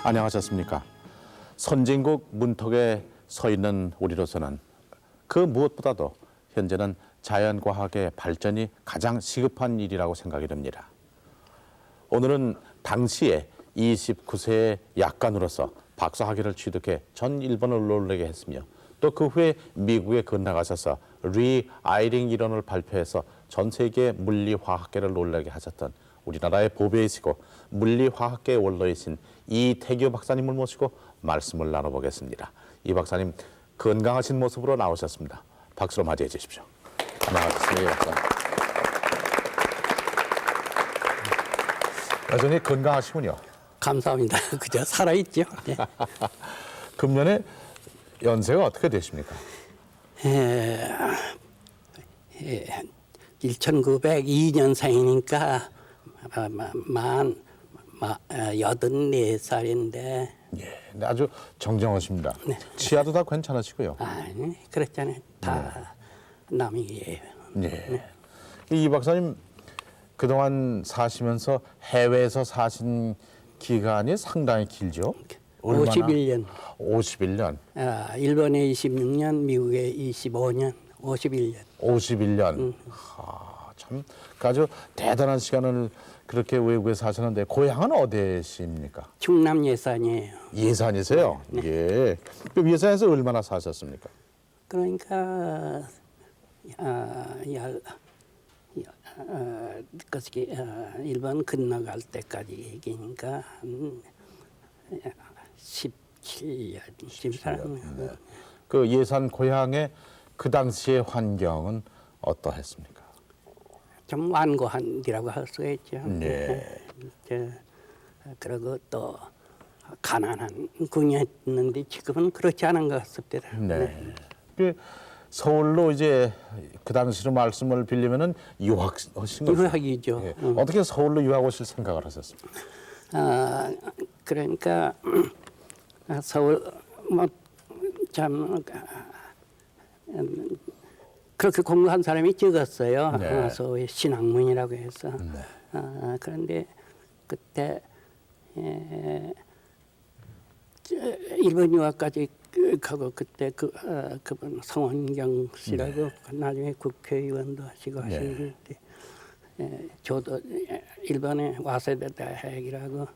안녕하셨습니까? 선진국 문턱에 서 있는 우리로서는 그 무엇보다도 현재는 자연과학의 발전이 가장 시급한 일이라고 생각이 됩니다. 오늘은 당시에 29세의 약관으로서 박사학위를 취득해 전 일본을 놀라게 했으며 또 그 후에 미국에 건너가셔서 리아이링 이론을 발표해서 전 세계 물리화학계를 놀라게 하셨던 우리나라의 보배이시고 물리화학계의 원로이신 이태규 박사님을 모시고 말씀을 나눠보겠습니다. 이 박사님 건강하신 모습으로 나오셨습니다. 박수로 맞이해 주십시오. 안녕하십니까. 여전히 건강하시군요. 감사합니다. 그저 살아있죠. 네. 금년에 연세가 어떻게 되십니까? 1902년생이니까 84살인데. 예, 근데 아주 정정하십니다. 네. 치아도 다 괜찮으시고요. 아니, 그렇잖아요. 다 남이에요. 예. 이 박사님 그동안 사시면서 해외에서 사신 기간이 상당히 길죠? 얼마나? 51년. 51년. 일본에 26년, 미국에 25년, 51년. 51년. 참 아주 대단한 시간을 그렇게 외국에 사셨는데 고향은 어디십니까? 충남 예산이에요. 예산이세요? 네. 예. 그럼 예산에서 얼마나 사셨습니까? 그러니까 일본 건너갈 때까지 얘기니까 17년. 17년. 그 예산 고향의 그 당시의 환경은 어떠했습니까? 좀 완고한 데라고 할 수가 있죠. 네. 그리고 또 가난한 군이었는데 지금은 그렇지 않은 것 같습니다. 네. 그 서울로 이제 그 당시로 말씀을 빌리면은 유학하신 거죠? 유학이죠. 예. 어떻게 서울로 유학 오실 생각을 하셨습니까? 그러니까 서울 참 그렇게 공부한 사람이 적었어요. 네. 소위 신학문이라고 해서. 네. 그런데 그때 일본 유학까지 가고 그때 그분 성원경 씨라고 나중에 국회의원도 하시고 하시는데 저도 일본의 와세다 대학이라고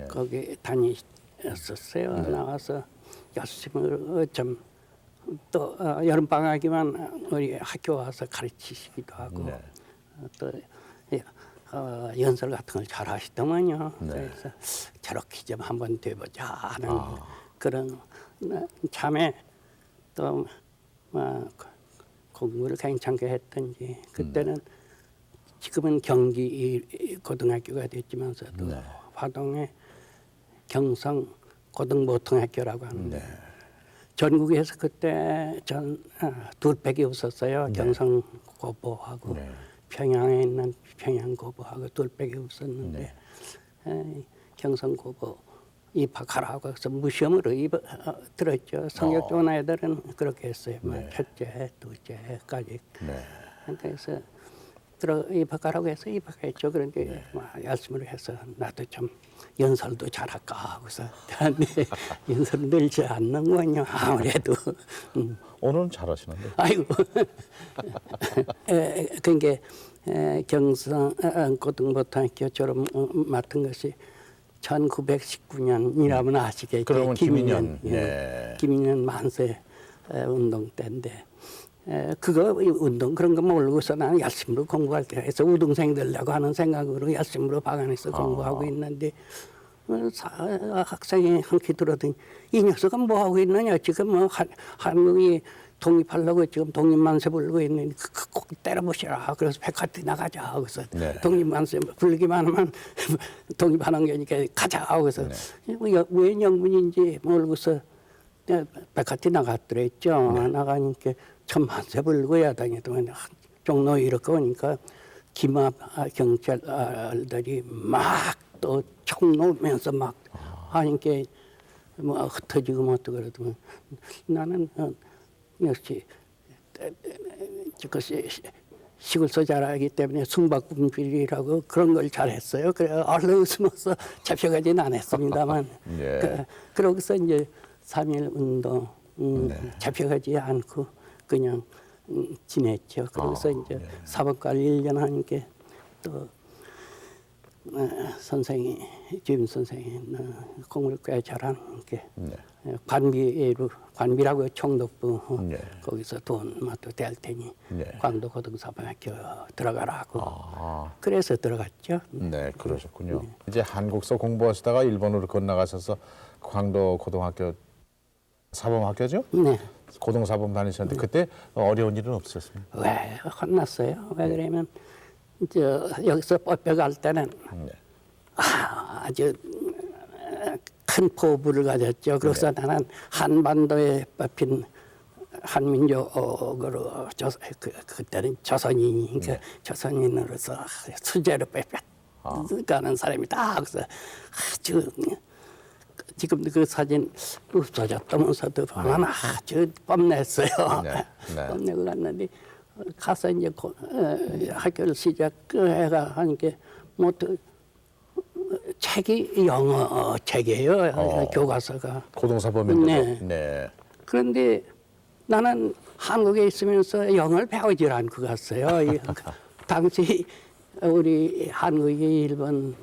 거기 다녔었어요. 나와서 열심히 좀 또 여름 방학이면 우리 학교 와서 가르치시기도 하고 또 연설 같은 걸 잘 하시더만요. 그래서 저렇게 좀 한번 돼보자 하는 그런 참에 또 공부를 괜찮게 했던지 그때는 지금은 경기 고등학교가 됐지만서도 화동에 경성 고등보통학교라고 하는데 전국에서 그때 둘밖에 없었어요. 경성 고보하고 평양에 있는 평양 고보하고 둘밖에 없었는데 경성 고보 입학하라고 해서 무시험으로 들었죠. 성적 좋은 애들은 그렇게 했어요. 첫째, 둘째까지. 그래서 입학하라고 해서 입학했죠. 그런데 열심히 해서 나도 좀 연설도 잘할까 하고서 연설 늘지 않는군요. 아무래도. 오늘은 잘하시는데. 아이고. 그러니까 경성 고등보통학교 졸업 맡은 것이 1919년이라면 아시겠죠. 그러면 김인년. 김인년 만세 운동 때인데 그거 운동 그런 거 모르고서 나는 열심히 공부할 때 해서 우등생 되려고 하는 생각으로 열심히 박안에서 공부하고 있는데 학생이 한 키 들어더니 이 녀석은 뭐 하고 있느냐 지금 뭐 한국이 독립하려고 지금 독립만세 부르고 있는데 꼭 때려보시라. 그래서 백화티 나가자 하고서 독립만세 부르기만 하면 독립하는 거니까 가자 하고서 왜 영문인지 모르고서 백화티 나갔더랬죠. 나가니까 천만세 불고 야당에 동안 종로 이렇게 오니까 기마 경찰들이 막 또 총 놓으면서 막 하니까 뭐 흩어지고 뭐 또 그러더만 나는 역시 그것이 시골서 자라기 때문에 숨바꿈질이라고 그런 걸 잘했어요. 그래 얼른 숨어서 잡혀가지는 않았습니다만 예. 그러고서 이제 3.1 운동 잡혀가지 않고 그냥 지냈죠. 그래서 이제 사법관 1년 하니까 또 선생이 주임 선생이 공부를 꽤 잘하는 게 관비라고 총독부 거기서 돈마저 댈 테니 광도 고등사범학교 들어가라고 그래서 들어갔죠. 네, 그러셨군요. 이제 한국서 공부하시다가 일본으로 건너가셔서 광도 고등학교 사범학교죠? 네. 고등사범 다니셨는데 그때 어려운 일은 없으셨습니까? 왜 혼났어요? 왜 그러면 여기서 뽑혀갈 때는 아주 큰 포부를 가졌죠. 그래서 나는 한반도에 뽑힌 한민족으로 그때는 조선인이니까 조선인으로서 수재로 뽑혀가는 사람이다. 그래서 아주 지금도 그 사진 없어졌다면서도 하나 아주 뽐냈어요. 뽐내고 갔는데 가서 이제 학교를 시작해가 하니까 뭐 책이 영어 책이에요. 교과서가. 고등사범인데도. 네. 그런데 나는 한국에 있으면서 영어를 배우질 않고 갔어요. 당시 우리 한국이 일본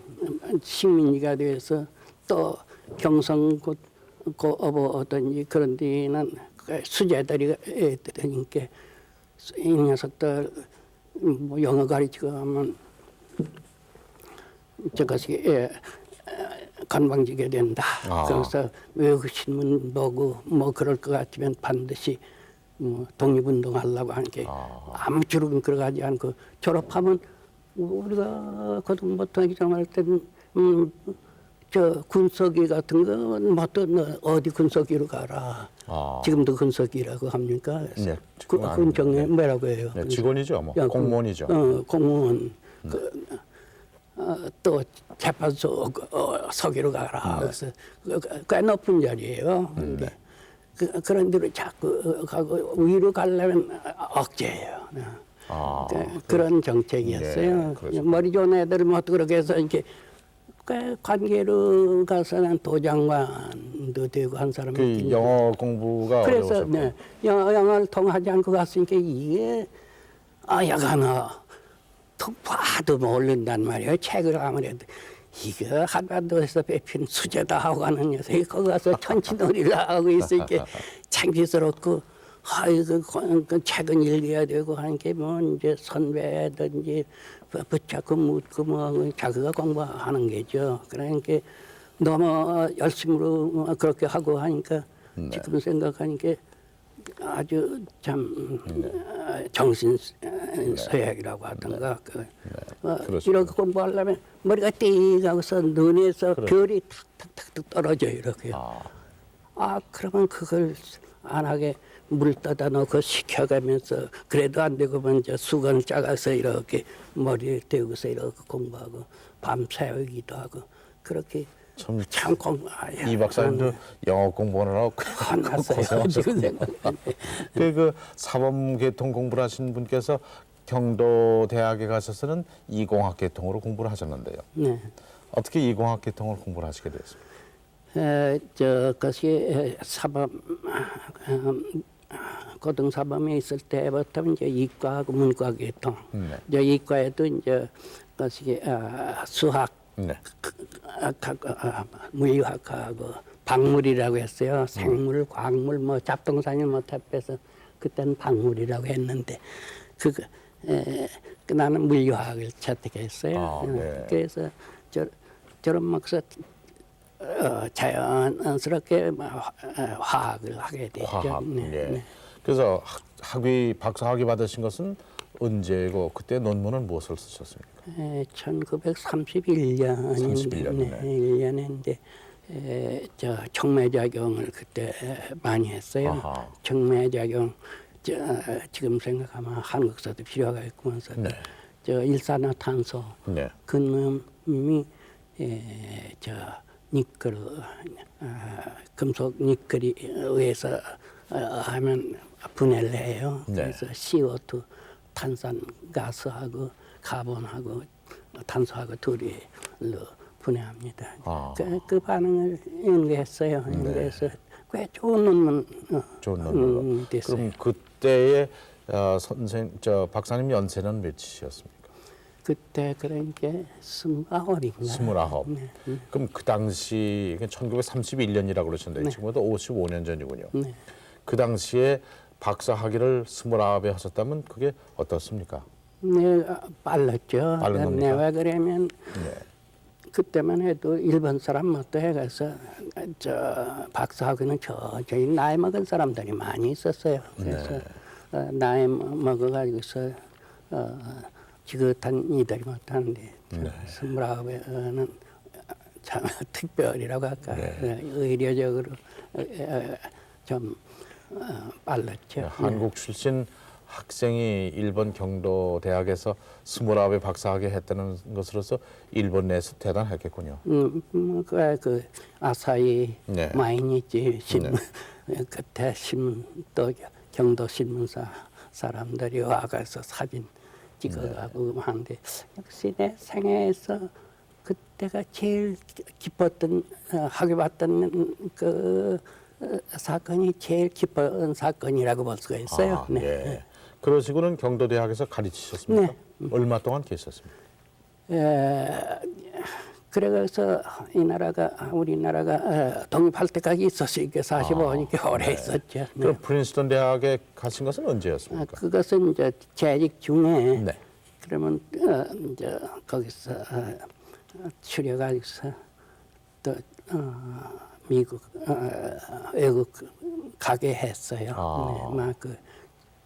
식민지가 돼서 또 경성고 어떤지 그런 데는 수재들이 되니까 이 녀석들 뭐 영어 가르치고 하면 저것이 건방지게 된다. 그래서 외국 신문 보고 뭐 그럴 것 같으면 반드시 뭐 독립운동 하려고 하는 게 아무쪼록 그러가지 않고 졸업하면 우리가 고등부터 할 때는 저 군석이 같은 건 뭐 또 어디 군석이로 가라. 지금도 군석이라고 합니까? 네, 군청에 뭐라고 해요? 네, 직원이죠, 뭐 공무원이죠. 공무원. 또 재판소 서기로 가라. 그래서 꽤 높은 자리예요. 그런 데로 자꾸 가고 위로 가려면 억제예요. 그런 정책이었어요. 머리 좋은 애들은 뭐 그렇게 해서 이렇게 꽤 관계로 가서는 도장관도 되고 한 사람이 그 영어 공부가 그래서 어려우셨고. 네, 영어를 통하지 않고 갔으니까 이게 야가나 봐도 모른단 말이에요. 책을 아무래도 이거 한반도에서 뵙힌 수제다 하고 가는 녀석이 거기 가서 천치놀이를 하고 있으니까 창피스럽고 아이고 그 책은 읽어야 되고 하는 게 뭐 이제 선배든지 붙잡고 묻고 뭐 자기가 공부하는 게죠. 그러니까 너무 열심으로 그렇게 하고 하니까 지금 생각하니까 아주 참 정신 서약이라고 하던가 이렇게 공부하려면 머리가 띵하고서 눈에서 별이 탁탁탁 떨어져요 이렇게. 그러면 그걸 안 하게 물 떠다 놓고 식혀가면서 그래도 안 되고 먼저 수건을 짜가서 이렇게 머리에 대고서 이렇게 공부하고 밤 새우기도 하고 그렇게 참 공부해요. 이 박사님도 영어 공부하느라고 혼났어요. 지금 생각하면. 그 사범계통 공부를 하신 분께서 경도대학에 가셔서는 이공학계통으로 공부를 하셨는데요. 네. 어떻게 이공학계통을 공부를 하시게 되었습니까? 그것이 사범 고등사범에 있을 때부터 이제 이과하고 문과계통. 이제 이과에도 이제 그것이 수학, 물리학하고 박물이라고 했어요. 생물, 광물, 뭐 잡동사니 뭐 탑해서 그때는 박물이라고 했는데 나는 물리학을 채택했어요. 그래서 저런 막서 자연스럽게 화학을 하게 됐죠. 화학. 그래서 박사학위 받으신 것은 언제고 그때 논문은 무엇을 쓰셨습니까? 1931년인데 1년인데 저 촉매작용을 그때 많이 했어요. 촉매작용 지금 생각하면 한국서도 필요가 있구면서 저 일산화탄소 그 놈이 저 니켈 금속 니켈이 의해서 하면 분해를 해요. 그래서 CO2 탄산가스하고 카본하고 탄소하고 둘이 분해합니다. 그 반응을 연구했어요. 연구해서 꽤 좋은 논문 좋은 논문. 됐어요. 그럼 그때의 박사님 연세는 몇이셨습니까? 그때 그러니까 29인가. 29. 그럼 그 당시 1931년이라고 그러셨는데 지금보다 55년 전이군요. 네. 그 당시에 박사 학위를 29에 하셨다면 그게 어떻습니까? 네, 빨랐죠. 빠른 겁니까? 네, 왜 그러면 그때만 해도 일본 사람부터 해가서 저 박사학위는 저희 나이 먹은 사람들이 많이 있었어요. 그래서 나이 먹어가지고서 지긋한 이들이 못하는데 29에는 참 특별이라고 할까 의료적으로 좀 빨랐죠. 한국 출신 학생이 일본 경도 대학에서 29에 박사학위 했다는 것으로서 일본 내에서 대단했겠군요. 그 아사히 네. 마이니치 신문 그때 신문 또 경도 신문사 사람들이 와가서 사진 찍어가고 하는데 역시 내 생애에서 그때가 제일 기뻤던 학위 받던 그 사건이 제일 기쁜 사건이라고 볼 수가 있어요. 네. 예. 그러시고는 경도대학에서 가르치셨습니까? 얼마 동안 계셨습니까? 그래서 우리나라가 독립할 때까지 있었으니까 45니까 오래 있었죠. 그럼 프린스턴 대학에 가신 것은 언제였습니까? 그것은 이제 재직 중에 네. 그러면 이제 거기서 추려가지고서 또 미국 외국 가게 했어요. 네, 막그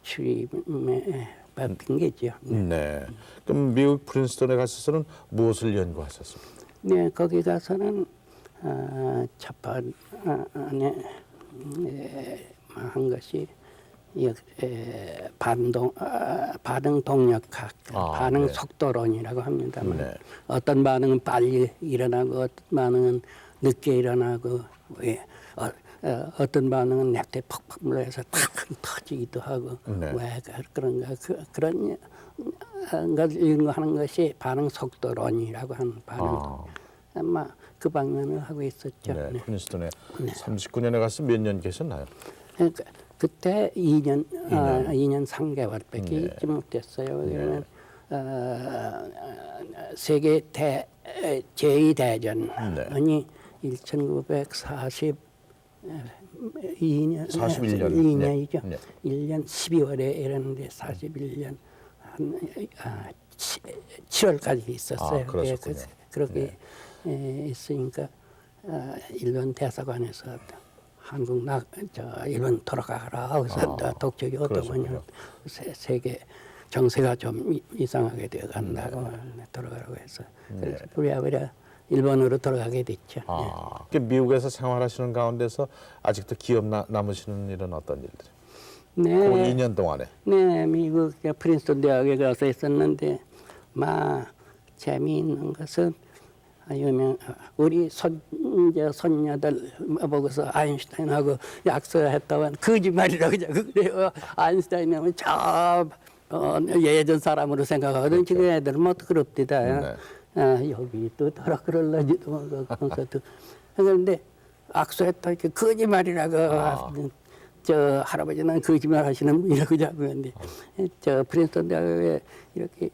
출입에 받은 게죠. 네. 그럼 미국 프린스턴에 가셔서는 무엇을 연구하셨습니까? 네, 거기 가서는 첫 번에 한 것이 반응 동력학, 반응 속도론이라고 합니다만 어떤 반응은 빨리 일어나고 어떤 반응은 늦게 일어나고 어떤 반응은 냅대 퍽퍽 물러서 탁 터지기도 하고 왜 그런가 그런 것을 연구하는 것이 반응 속도론이라고 하는 반응 아마 그 방면을 하고 있었죠. 네, 프린스턴에 39년에 가서 몇 년 계셨나요? 그러니까 그때 2년 3개월밖에 못 됐어요. 그러면 세계 제2대전이 1941년 2년이죠. 1년 12월에 이랬는데 41년 한 7월까지 있었어요. 그렇게 있으니까 일본 대사관에서 한국 일본 돌아가라 하고서 독촉이 오더군요. 세계 정세가 좀 이상하게 되어 간다고 돌아가라고 해서 그래서 부랴부랴 일본으로 돌아가게 됐죠. 미국에서 생활하시는 가운데서 아직도 기억 남으시는 일은 어떤 일들이? 네. 그 2년 동안에. 네, 미국 프린스턴 대학에 가서 있었는데 재미있는 것은 우리 손녀들 보고서 아인슈타인하고 약속했다면 거짓말이라고 자꾸 그래요. 아인슈타인은 저 예전 사람으로 생각하거든. 지금 애들은 뭐 그럽디다. 여기 또 더라 그럴라지도 모르고 그런데 악수했다 이렇게 거짓말이라고 저 할아버지는 거짓말 하시는 분이라고 자꾸 했는데 저 프린스턴 대학에 이렇게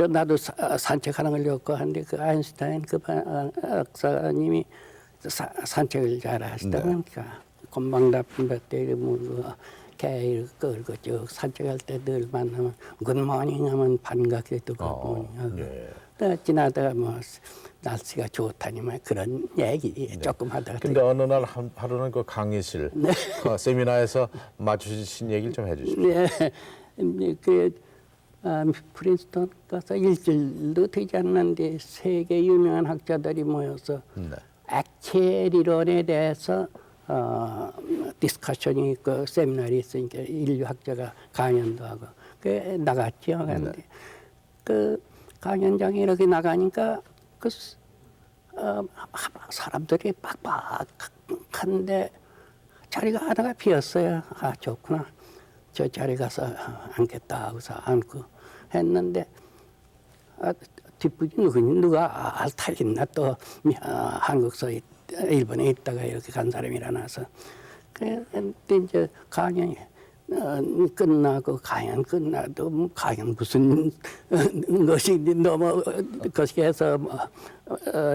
나도 산책하는 걸 겪고 하는데 그 아인슈타인 그 박사님이 산책을 잘 하시다 보니까 금방 나쁜 밭에 개 끌고 쭉 산책할 때 늘 만나면 굿모닝 하면 반갑게도 굿모닝 하고 또 지나다가 뭐 날씨가 좋다니만 그런 얘기 조금 하다가 근데 어느 날 하루는 그 강의실 세미나에서 마주신 얘기를 좀 해주십시오. 네, 프린스턴 가서 일주일도 되지 않는데 세계 유명한 학자들이 모여서 액체 이론에 대해서 디스커션이 있고 세미나리 있으니까 인류학자가 강연도 하고 그 나갔죠. 그런데 그 강연장에 이렇게 나가니까 그 사람들이 빡빡한데 자리가 하나가 비었어요. 좋구나. 저 자리 가서 앉겠다 하고서 앉고 했는데 뒷부지 누가 알타 있나 또 한국서 일본에 있다가 이렇게 간 사람이라나서 그런데 이제 강연이 끝나고 강연 끝나도 강연 무슨 것이 너무 것이 해서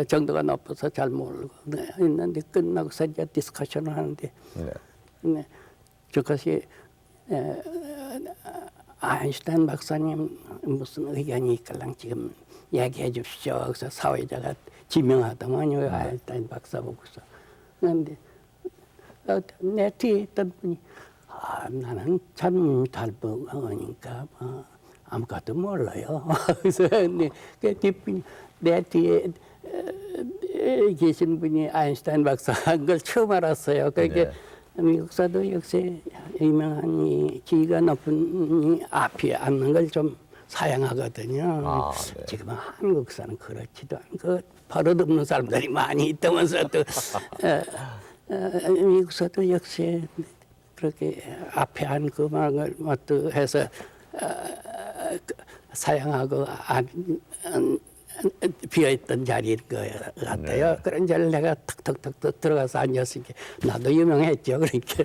정도가 높아서 잘 모르고 있는데 끝나고서 이제 디스커션을 하는데 네. 저것이 아인슈타인 박사님 무슨 의견이 있길랑 지금 얘기해 주십시오. 그래서 사회자가 지명하더만요. 아인슈타인 박사 보고서. 그런데 내 뒤에 있던 분이 나는 참 닮으니까 아무것도 몰라요. 그래서 그 뒷분이 내 뒤에 계신 분이 아인슈타인 박사인 걸 처음 알았어요. 그게 미국사도 역시 유명한 이 지위가 높은 이 앞에 앉는 걸 좀 사양하거든요. 네. 지금 한국사는 그렇지도 않고 버릇없는 사람들이 많이 있다면서 또 미국사도 역시 그렇게 앞에 앉고 또 해서 사양하고 비어있던 자리인 것 같아요. 네. 그런 자리를 내가 턱턱턱 들어가서 앉았으니까 나도 유명했죠. 그렇게.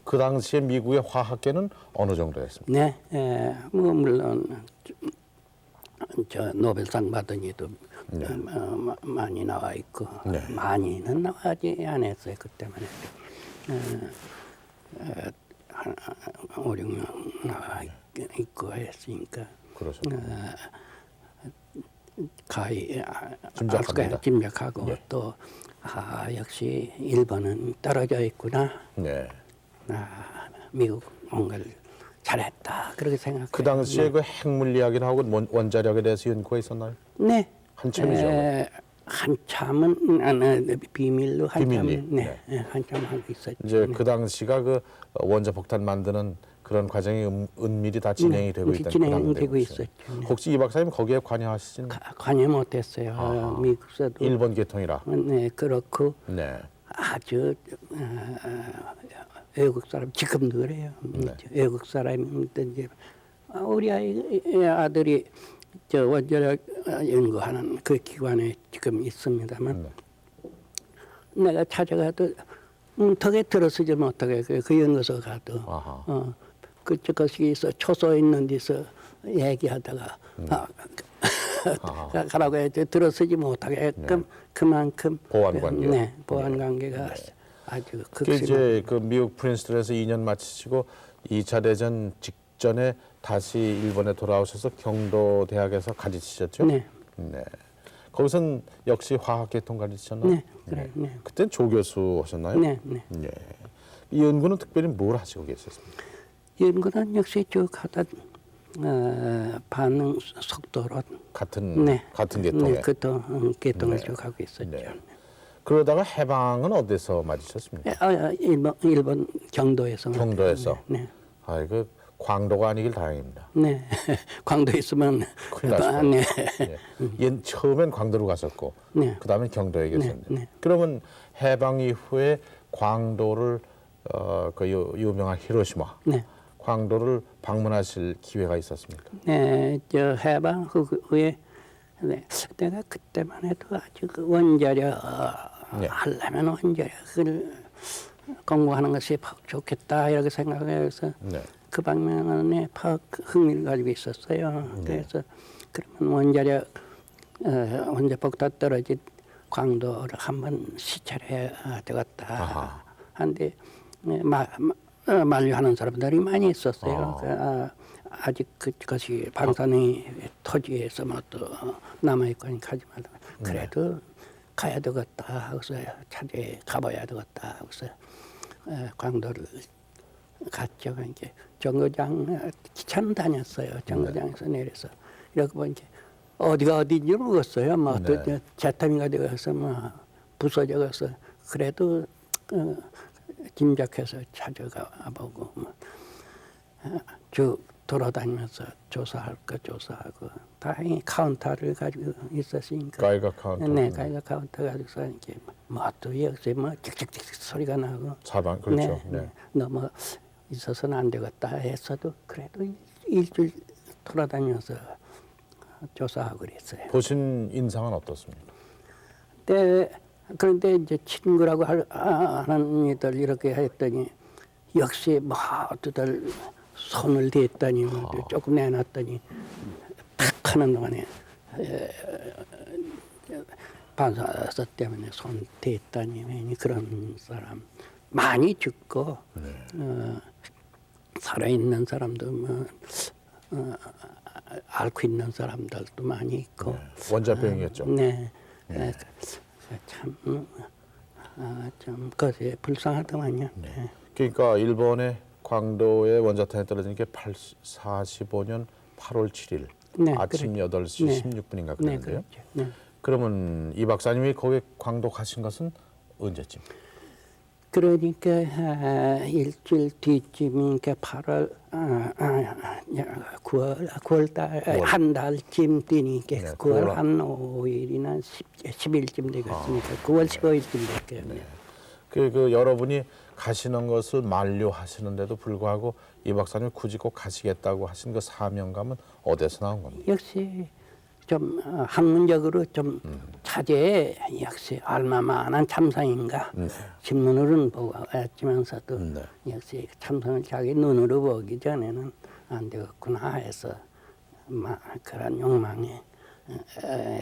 그 당시에 미국의 화학계는 어느 정도였습니까? 네, 뭐 물론 저 노벨상 받은 이도 많이 나와 있고 많이는 나와지 않았어요. 그때만 해도 5, 6명 나와 있고 했으니까. 그러셨군요. 가히 짐작합니다. 짐작하고 또 역시 일본은 떨어져 있구나. 네. 미국 온 걸 잘했다 그렇게 생각해요. 그 당시에 그 핵물리학이라고 원자력에 대해서 연구가 있었나요? 네. 한참이죠. 한참은 비밀로 비밀리. 한참 하고 있었죠. 이제 그 당시가 그 원자폭탄 만드는 그런 과정이 은밀히 다 진행이 되고 있다는 진행되고 있었죠. 혹시 이 박사님 거기에 관여하시진? 관여 못했어요. 미국에서도 일본 계통이라. 네, 그렇고 아주 외국 사람 지금도 그래요. 외국 사람인데 이제 우리 아들이 저 원자력 연구하는 그 기관에 지금 있습니다만 내가 찾아가도 턱에 들어서지 못하게 그 연구소 가도 그것이 초소 있는 데서 얘기하다가 가라고 해도 들어서지 못하게끔 그만큼 보안 관계. 보안 관계가 아주 이제 그 미국 프린스턴에서 2년 마치시고 2차 대전 직전에 다시 일본에 돌아오셔서 경도 대학에서 가르치셨죠? 네. 거기선 역시 화학계통 가르치셨나요? 네, 그래. 네. 그땐 조교수 하셨나요? 네. 이 연구는 특별히 뭘 하시고 계셨습니까? 연구는 역시 쭉 하다 반응 속도로 같은 계통에. 계통을 쭉 하고 있었죠. 그러다가 해방은 어디서 맞으셨습니까? 일본 경도에서. 경도에서. 네. 아이고 광도가 아니길 다행입니다. 네, 광도에 있으면 큰일 났어요. 처음엔 광도로 가셨고, 그다음에 경도에 계셨는데. 그러면 해방 이후에 광도를 그 유명한 히로시마, 광도를 방문하실 기회가 있었습니까? 네, 저 해방 후에 내가 그때만 해도 아주 그 원자력 하려면 원자력을 공부하는 것이 좋겠다 이렇게 생각해서. 그 방면에 흥미를 가지고 있었어요. 그래서 그러면 원자폭탄 떨어진 광도를 한번 시찰해야 되겠다. 한데 만류하는 사람들이 많이 있었어요. 아직 그것이 방사능 토지에서 또 남아있고 하지만 그래도 가야 되겠다 하고서 차례 가봐야 되겠다 하고서 광도를 갔죠. 이제 정거장 기차는 다녔어요. 정거장에서 내려서 이렇게 보니 어디가 어디인지 모르겠어요. 또 재탐이가 되어서 부서져서 그래도 짐작해서 찾아가 보고 쭉 돌아다니면서 조사할 거 조사하고 다행히 카운터를 가지고 있었으니까. 가이가 카운터. 네, 가이가 카운터 가지고서 이렇게 또 역시 틱틱틱 소리가 나고. 사방 그렇죠. 너무 있어서는 안 되겠다 했어도 그래도 일주일 돌아다녀서 조사하고 그랬어요. 보신 인상은 어떻습니까? 그런데 이제 친구라고 하는 이들 이렇게 했더니 역시 모두들 손을 댔더니 조금 내놨더니 탁 하는 동안에 반사서 때문에 손 댔더니 그런 사람 많이 죽고 살아있는 사람도 앓고 있는 사람들도 많이 있고 원자병이었죠. 네. 참 그것이 불쌍하더만요. 네. 그러니까 일본의 광도에 원자탄이 떨어진 게 45년 8월 7일 네, 아침 그렇죠. 8시 네. 16분인가 네, 그랬는데요. 그렇죠. 네. 그러면 이 박사님이 거기 광도 가신 것은 언제쯤? 그러니까 일주일 뒤쯤이니까 8월 9월 달 한 달쯤 뛰니까 네, 9월 9월 한 5일이나 10일쯤 되겠으니까 9월 15일쯤 됐겠네요. 그 여러분이 가시는 것을 만료하시는데도 불구하고 이 박사님이 굳이 꼭 가시겠다고 하신 그 사명감은 어디서 나온 겁니까? 역시 좀 학문적으로 좀 차제에 역시 얼마만한 참상인가 신문으로는 보고 왔지만서도 역시 참상을 자기 눈으로 보기 전에는 안 되겠구나 해서 그런 욕망에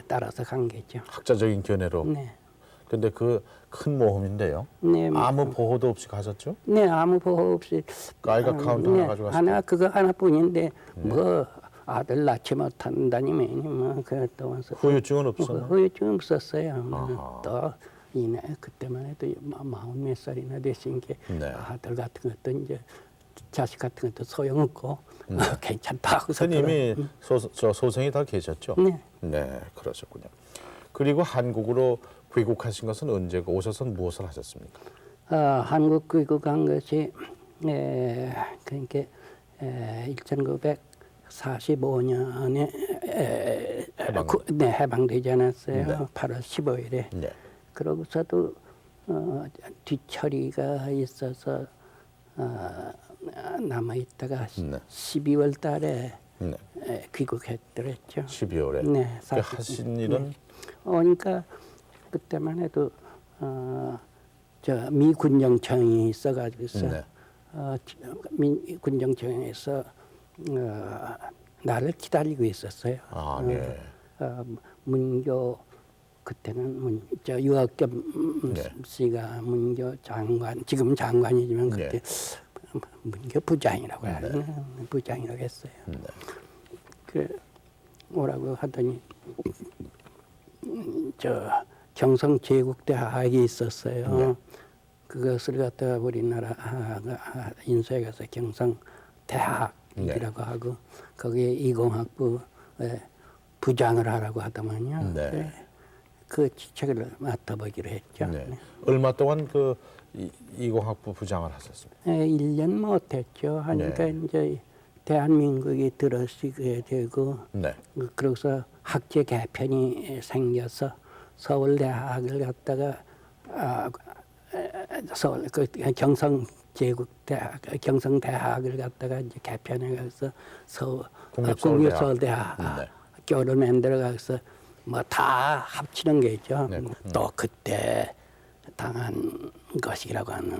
따라서 간 게죠. 학자적인 견해로. 네. 근데 그 큰 모험인데요. 네, 아무 보호도 없이 가셨죠? 네, 아무 보호 없이 가이가 카운터 하나 가지고 가셨죠? 하나 그거 하나뿐인데 뭐 아들 낳지 못한다니 뭐 그랬다 와서 후유증은 없었나요? 후유증 없었어요. 또 이내 그때만 해도 40몇 살이나 되신 게 네. 아들 같은 것도 이제 자식 같은 것도 소용없고 괜찮다고 스님이 소생이 다 계셨죠? 네. 네, 그러셨군요. 그리고 한국으로 귀국하신 것은 언제고 오셔서 무엇을 하셨습니까? 한국 귀국한 것이 그러니까 1945년에 해방되지 않았어요. 네. 8월 15일에. 네. 그러고서도 뒤처리가 있어서 남아 있다가 12월 달에 귀국했더랬죠. 12월에. 네, 그 하신 일은 그러니까 그때만 해도 저 미 군정청이 있어가지고서 네. 미 군정청에서 나를 기다리고 있었어요. 아, 네. 문교 그때는 저 유학겸 네. 씨가 문교 장관, 지금 장관이지만 네. 그때 문교 부장이라고 하는 부장이라고 했어요. 그 오라고 하더니 저 경성 제국대학이 있었어요. 그것을 갖다가 우리나라 인수해 가서 경성 대학이라고 하고 거기에 이공학부 부장을 하라고 하더만요. 네. 그 직책을 맡아보기로 했죠. 네. 얼마 동안 그 이공학부 부장을 하셨습니까? 1년 못했죠. 하니까 이제 대한민국이 들어서게 되고 네. 그래서 학제 개편이 생겨서 서울대학을 갔다가 서울 그 경성제국대학 경성대학을 갔다가 이제 개편해 가서 국립서울대학 학교를 만들어 가서 뭐 다 합치는 게죠. 또 그때 당한 것이라고 하는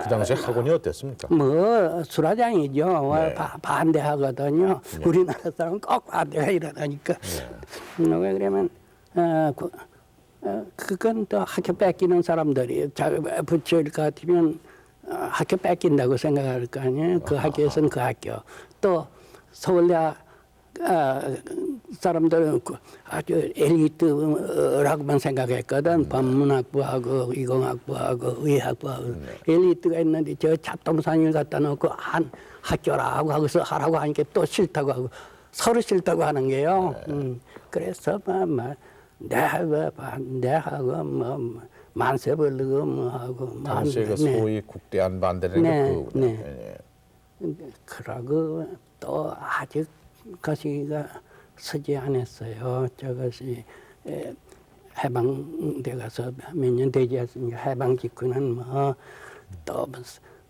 그 당시 학원이 어땠습니까? 뭐 수라장이죠. 네. 반대하거든요. 우리나라 사람은 꼭 반대가 일어나니까. 왜 그러면 그건 또 학교 뺏기는 사람들이 부처일 것 같으면 학교 뺏긴다고 생각할 거 아니에요. 그 학교에서는 그 학교. 또 서울대 사람들은 아주 엘리트라고만 생각했거든. 법문학부하고 이공학부하고 의학부하고 엘리트가 있는데 저 잡동사니를 갖다 놓고 한 학교라고 하고서 하라고 하니까 또 싫다고 하고 서로 싫다고 하는 게요. 그래서 내가 반대하고 뭐 만세 부르고 뭐 하고 당시에 그 소위 국대한 반대라는 게 그거군요. 그러고 또 아직 것이가 서지 않았어요. 저것이 해방돼 가서 몇 년 되지 않습니까? 해방 직후는 뭐 또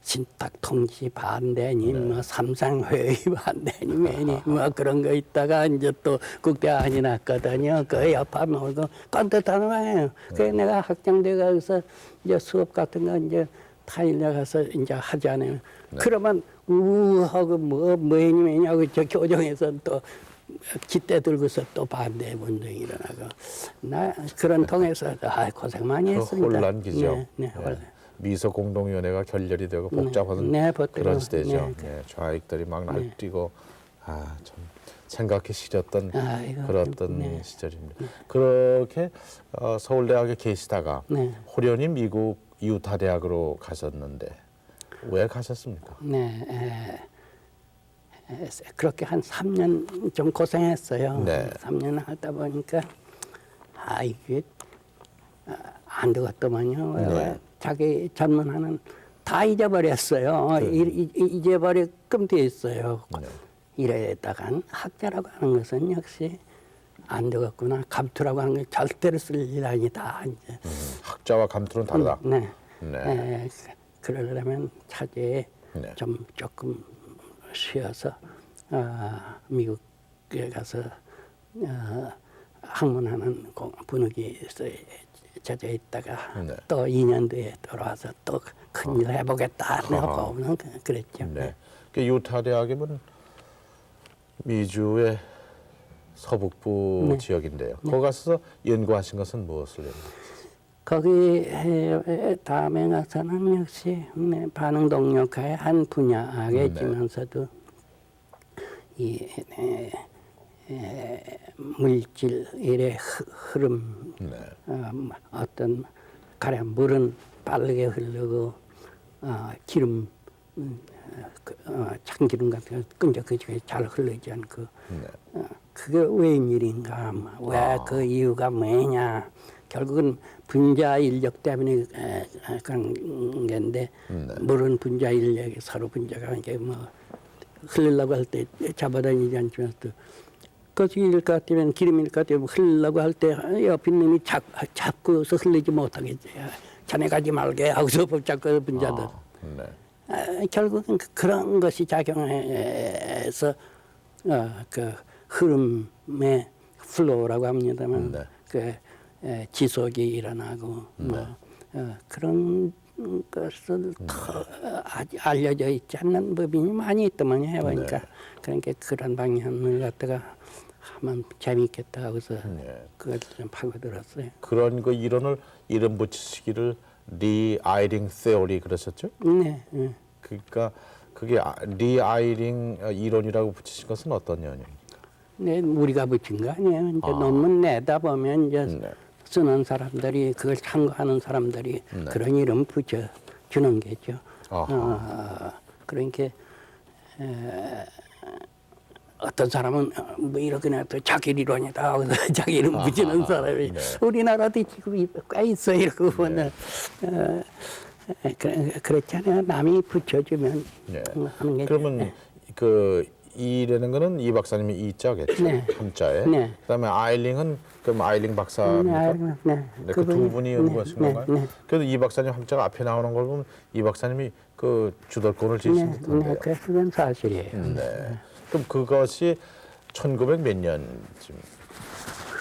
신탁 통지 반대니 뭐 삼상회의 반대니 뭐니 뭐 그런 거 있다가 이제 또 국대안이 났거든요. 그 여파 놓고 꼰듯하는 거예요. 그래서 내가 학장돼 가서 이제 수업 같은 거 이제 타일 나가서 이제 하잖아요. 그러면 우하고 뭐냐고 저 교정에서 또 기대 들고서 또 반대 운동이 일어나고 나 그런 통해서 고생 많이 했습니다. 혼란기죠. 네, 혼란. 미소 공동위원회가 결렬이 되고 복잡한 그런 시대죠. 좌익들이 막 날뛰고 참 생각이 싫었던 그랬던 시절입니다. 그렇게 서울대학에 계시다가 호련히 미국 유타 대학으로 가셨는데 왜 가셨습니까? 네, 그렇게 한 3년 좀 고생했어요. 3년 하다 보니까 이게 안 되겠더만요. 자기 전문하는 다 잊어버렸어요. 잊어버리끔 돼 있어요. 이래다간 학자라고 하는 것은 역시 안 되겠구나. 감투라고 하는 게 절대로 쓸 일 아니다. 이제. 학자와 감투는 다르다. 그러려면 차제에 좀 조금 쉬어서 미국에 가서 학문하는 분위기에 젖어 있다가 또 2년 뒤에 돌아와서 또 큰일 해보겠다 하고 그랬죠. 그 유타 대학이면 미주의 서북부 지역인데요. 거기 가서 연구하신 것은 무엇을 연구하셨어요? 거기 다음에 가서는 역시 반응 동력화의 한 분야겠지만서도 이 물질의 흐름, 어떤 가령 물은 빠르게 흐르고 기름, 참기름 같은 거 끈적끈적하게 잘 흐르지 않고 그게 웬일인가, 왜 그 이유가 뭐냐. 결국은 분자 인력 때문에 그런 건데 물은 분자 인력이 서로 분자가 이제 뭐 흐르려고 할 때 잡아다니지 않지만 또 거시기일 것 같으면 기름일 것 같으면 흐르려고 할 때 옆에 놈이 잡고서 흐르지 못하겠지. 자네 가지 말게 하고서 붙잡고 분자들. 결국은 그런 것이 작용해서 그 흐름의 플로우라고 합니다만 그 지속이 일어나고 그런 것을 더 알려져 있지 않는 법인이 많이 있더만요. 해보니까 그러니까 그런 방향을 갖다가 하면 재미있겠다 하고서 그걸 좀 파고들었어요. 그런 그 이론을 이름 붙이시기를 리 아이링 세오리 그러셨죠? 네. 그러니까 그게 리 아이링 이론이라고 붙이신 것은 어떤 연유입니까? 네, 우리가 붙인 거 아니에요. 이제 논문 내다 보면 이제 쓰는 사람들이 그걸 참고하는 사람들이 그런 이름 붙여 주는 게죠. 그러니까 어떤 사람은 뭐 이렇게 또 자기 이론이다 하고 자기 이름 붙이는 사람이 우리나라도 지금 꽤 있어 이러고 보면 그렇잖아요. 남이 붙여주면 하는 게. 그러면 그 이라는 거는 이 박사님이 이자겠죠. 한자에. 그다음에 아일링은 그럼 아일링 박사입니까? 그 두 분이 연구하신 건가요? 그래도 이 박사님 한자가 앞에 나오는 걸 보면 이 박사님이 그 주도권을 지신 듯한데요. 그건 사실이에요. 그럼 그것이 1900 몇 년쯤?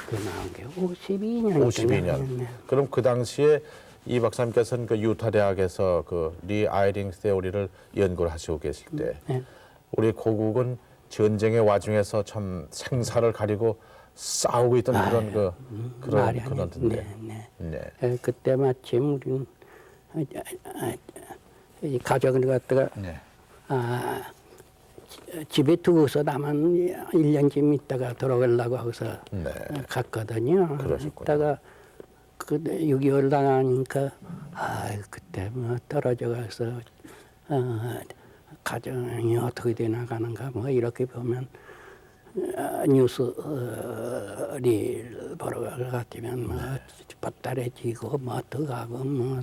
그게 나온 게 52년. 52년. 그럼 그 당시에 이 박사님께서는 그 유타 대학에서 그 리 아이링 세오리를 연구를 하시고 계실 때 우리 고국은 전쟁의 와중에서 참 생사를 가리고 싸우고 있던 그런데. 그때 마침 우리는 이 가족을 갖다가 집에 두고서 나만 1년쯤 있다가 돌아가려고 하고서 갔거든요. 있다가 그 6.25를 당하니까 그때 뭐 떨어져 가서 가정이 어떻게 돼 나가는가 뭐 이렇게 보면 뉴스를 보러 가면 뭐 뻗다래지고 뭐 어떡하고 뭐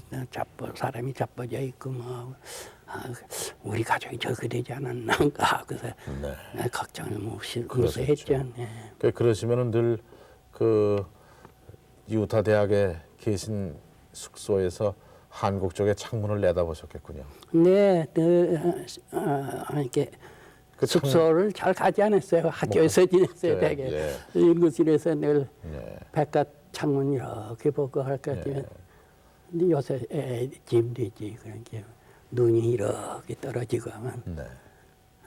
사람이 자빠져 있고 뭐 우리 가족이 저렇게 되지 않았는가 하고서 걱정을 무시했죠. 그러시면은 늘 그 유타 대학에 계신 숙소에서 한국 쪽에 창문을 내다보셨겠군요. 네, 이렇게 그 숙소를 잘 가지 않았어요. 학교에서 지냈어요, 네, 되게. 예. 연구실에서 늘 네. 바깥 창문 이렇게 보고 할 것 같으면 근데 요새 짐되지. 그러니까 눈이 이렇게 떨어지고 하면 네.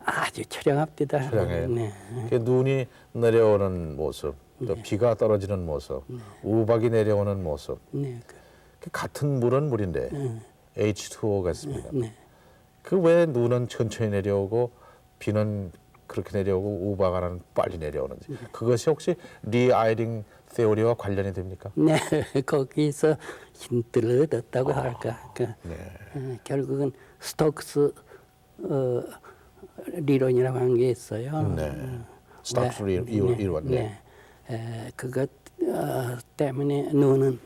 아주 처량합니다. 처량해요. 네. 그 눈이 내려오는 모습, 또 비가 떨어지는 모습, 우박이 내려오는 모습. 네. 그 같은 물은 물인데 H2O가 있습니다. 네. 그 왜 눈은 천천히 내려오고 비는 그렇게 내려오고 우박은 빨리 내려오는지 그것이 혹시 리아이링 세오리와 관련이 됩니까? 네, 거기서 힌트를 얻었다고 할까. 결국은 스톡스 리론이라고 하는 게 있어요. 네. 스톡스 이론. 네. 그것 때문에 눈은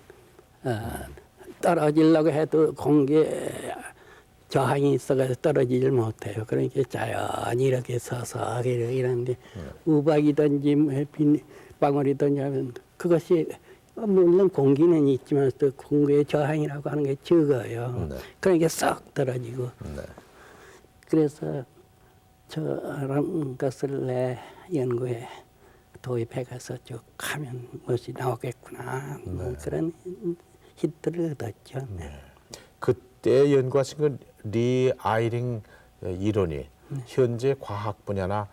떨어지려고 해도 공기에 저항이 있어서 떨어지질 못해요. 그러니까 자연히 이렇게 서서 이러는데 우박이든지 빗방울이든지 하면 그것이 물론 공기는 있지만 또 공기의 저항이라고 하는 게 적어요. 그러니까 썩 떨어지고. 그래서 저런 것을 내 연구에 도입해가서 쭉 하면 무엇이 나오겠구나. 그런 힌트를 얻었죠. 그때 연구하신 그 리아이링 이론이 현재 과학 분야나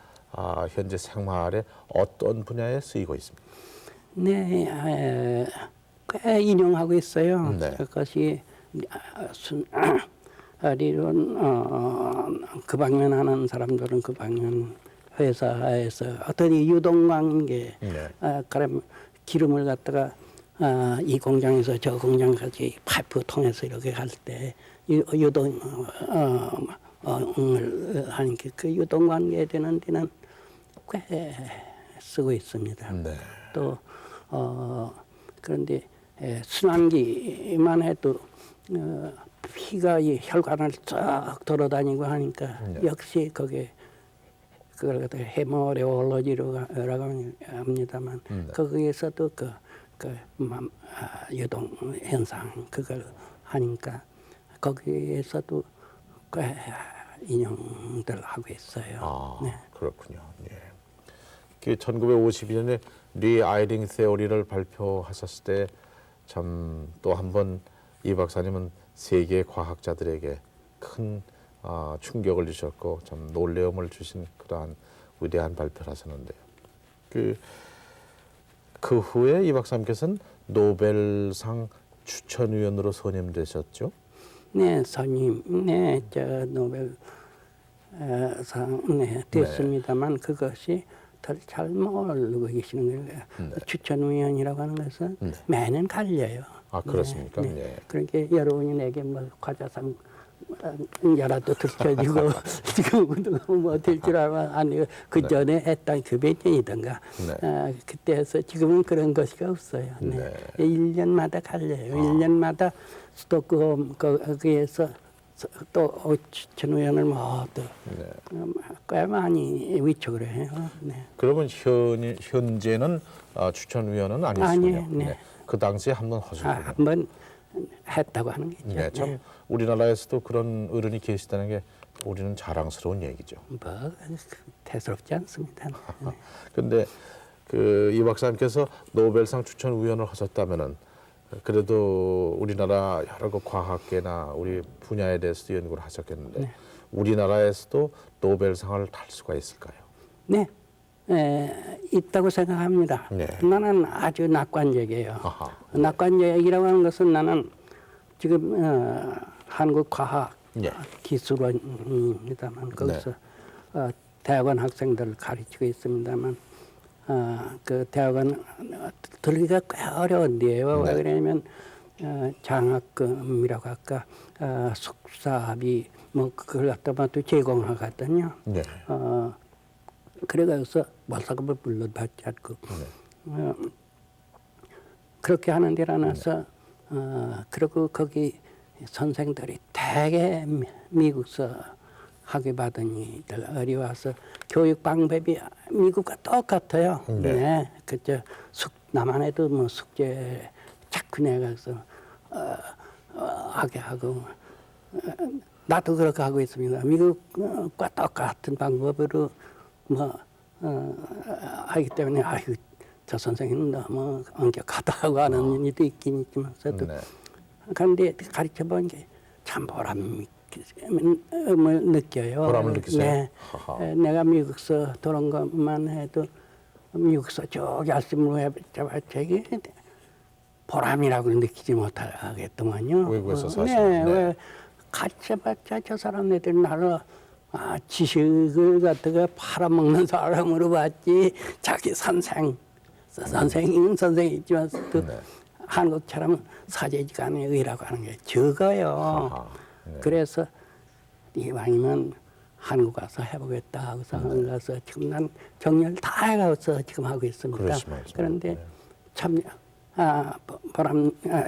현재 생활에 어떤 분야에 쓰이고 있습니까? 네, 꽤 인용하고 있어요. 네. 그것이 리론 그 방면 하는 사람들은 그 방면 회사에서 어떤 유동관계, 그럼 기름을 갖다가 이 공장에서 저 공장까지 파이프 통해서 이렇게 갈 때 유동을 하니까 그 유동관계에 되는 데는 꽤 쓰고 있습니다. 네. 또 그런데 순환기만 해도 피가 이 혈관을 쫙 돌아다니고 하니까 역시 거기에 그걸 갖다가 헤모레올로지라고 합니다만 거기에서도 그 유동 현상 그걸 하니까 거기에서도 꽤 인용들 하고 있어요. 네. 그렇군요. 예. 그 1952년에 리아이링 세오리를 발표하셨을 때 참 또 한 번 이 박사님은 세계 과학자들에게 큰 충격을 주셨고 참 놀라움을 주신 그러한 위대한 발표를 하셨는데요. 그 후에 이 박사님께서는 노벨상 추천위원으로 선임되셨죠? 네, 선임, 네, 저 노벨상 됐습니다만 그것이 잘 모르고 계시는 거예요. 추천위원이라고 하는 것은 매년 갈려요. 아, 그렇습니까? 네. 네. 그러니까 여러분이 내게 뭐 과자상 여라도 들켜지고 지금 뭐될 줄 알면 아니고 그 전에 했던 그 몇 년이던가 그때 해서 지금은 그런 것이 없어요. 네. 1년마다 갈려요. 1년마다 스톡홈 거기에서 또 추천위원을 모두 꽤 많이 위촉을 해요. 네. 그러면 현재는 추천위원은 아니시군요. 네. 그 당시에 한번 하셨군요. 한번 했다고 하는 거죠. 네, 참 우리나라에서도 그런 어른이 계시다는 게 우리는 자랑스러운 얘기죠. 뭐 대수롭지 않습니다. 그런데 이 박사님께서 노벨상 추천위원을 하셨다면은 그래도 우리나라 여러 그 과학계나 우리 분야에 대해서 연구를 하셨겠는데 우리나라에서도 노벨상을 탈 수가 있을까요? 네, 있다고 생각합니다. 나는 아주 낙관적이에요. 낙관적이라고 하는 것은 나는 지금 한국 과학 기술원입니다만 거기서 대학원 학생들을 가르치고 있습니다만 그 대학원 들기가 꽤 어려운데요. 왜 그러냐면 장학금이라고 할까 숙사비 뭐 그걸 갖다가 또 제공하거든요. 그래서 월사금을 물론 받지 않고 그렇게 하는 데라서 그리고 거기 선생들이 대개 미국서 학위 받은 이들 어려워서 교육 방법이 미국과 똑같아요. 네, 그저 남한에도 뭐 숙제 자꾸 내가서 하게 하고 나도 그렇게 하고 있습니다. 미국과 똑같은 방법으로 하기 때문에 아이고 저 선생님은 너무 엄격하다 하고 하는 일도 있긴 있지만서도 그런데 가르쳐 본 게 참 보람을 느껴요. 보람을 느끼세요? 네. 내가 미국서 돌아온 것만 해도 미국서 쭉 열심히 해봤자 이게 보람이라고 느끼지 못하겠더만요. 외국에서 사시는. 네. 왜 가르쳐봤자 저 사람네들 나를 지식을 갖다가 팔아먹는 사람으로 봤지 자기 선생은 선생이지만 또 한국처럼 사제지간의 의라고 하는 게 적어요. 그래서 이왕이면 한국 가서 해보겠다 하고서 가서 지금 난 정리를 다 해가서 지금 하고 있습니다. 그런데 참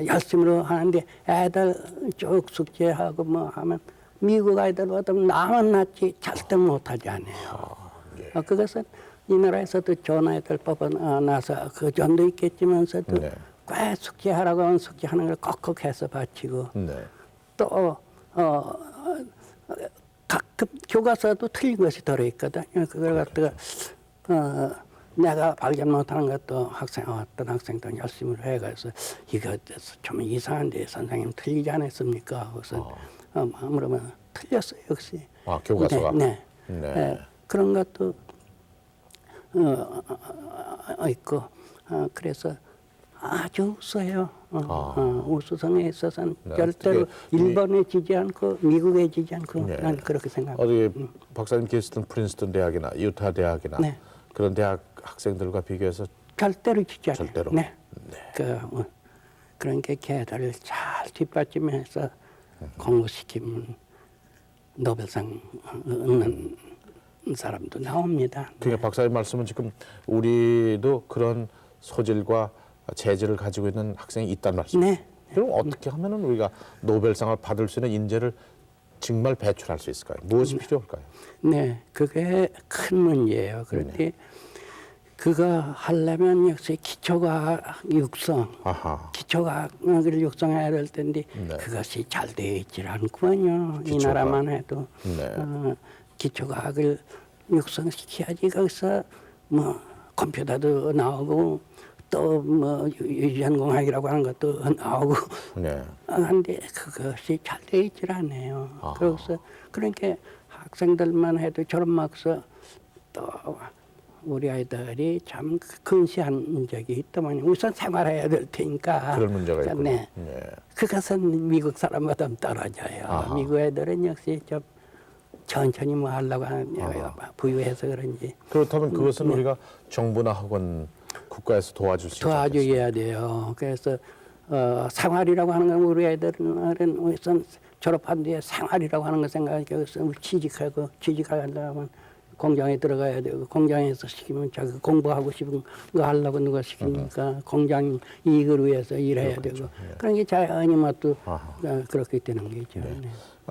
열심으로 하는데 애들 쭉 숙제하고 뭐 하면 미국 아이들보다 나만 낫지 절대 못하지 않아요. 그것은 이 나라에서도 좋은 아이들 뽑아놔서 그 점도 있겠지만서도 꽤 숙제하라고 하면 숙제하는 걸 꺽꺽 해서 바치고 또 가끔 교과서도 틀린 것이 들어있거든요. 그걸 갖다가 내가 발견 못하는 것도 어떤 학생도 열심히 해가서 이거 좀 이상한데 선생님 틀리지 않았습니까? 그래서 물으면 틀렸어요 역시. 교과서가. 네. 그런 것도 있고 그래서 아주 웃어요. 우수성에 있어서는 절대로 일본에 지지 않고 미국에 지지 않고 난 그렇게 생각합니다. 어디 박사님 계시던 프린스턴 대학이나 유타 대학이나 그런 대학 학생들과 비교해서 절대로 지지 않아요. 절대로. 네. 그런 게 걔들을 잘 뒷받침해서 공부시키면 노벨상 얻는 사람도 나옵니다. 그러니까 박사님 말씀은 지금 우리도 그런 소질과 재질을 가지고 있는 학생이 있다는 말씀이에요. 그럼 어떻게 하면은 우리가 노벨상을 받을 수 있는 인재를 정말 배출할 수 있을까요? 무엇이 필요할까요? 네, 그게 큰 문제예요. 그런데 그거 하려면 역시 기초과학 육성, 기초과학을 육성해야 될 텐데 그것이 잘 되어 있질 않구만요. 이 나라만 해도 기초과학을 육성시켜야지 거기서 뭐 컴퓨터도 나오고 또 뭐 유전공학이라고 하는 것도 나오고 한데 그것이 잘 되어 있질 않아요. 그래서 그러니까 학생들만 해도 졸업막서 또 우리 아이들이 참 근시한 적이 있더만요. 우선 생활해야 될 테니까. 그런 문제가 있군요. 그것은 미국 사람보다 떨어져요. 미국 애들은 역시 좀 천천히 뭐 하려고 하는 부유해서 그런지. 그렇다면 그것은 우리가 정부나 학원 국가에서 도와줄 수 있죠. 도와줘야 돼요. 그래서 생활이라고 하는 건 우리 애들은 우선 졸업한 뒤에 생활이라고 하는 거 생각하니까 취직하려면 공장에 들어가야 되고 공장에서 시키면 자기 공부하고 싶은 거 하려고 누가 시키니까 공장 이익을 위해서 일해야 되고 그런 게 자연히 또 그렇게 되는 거죠.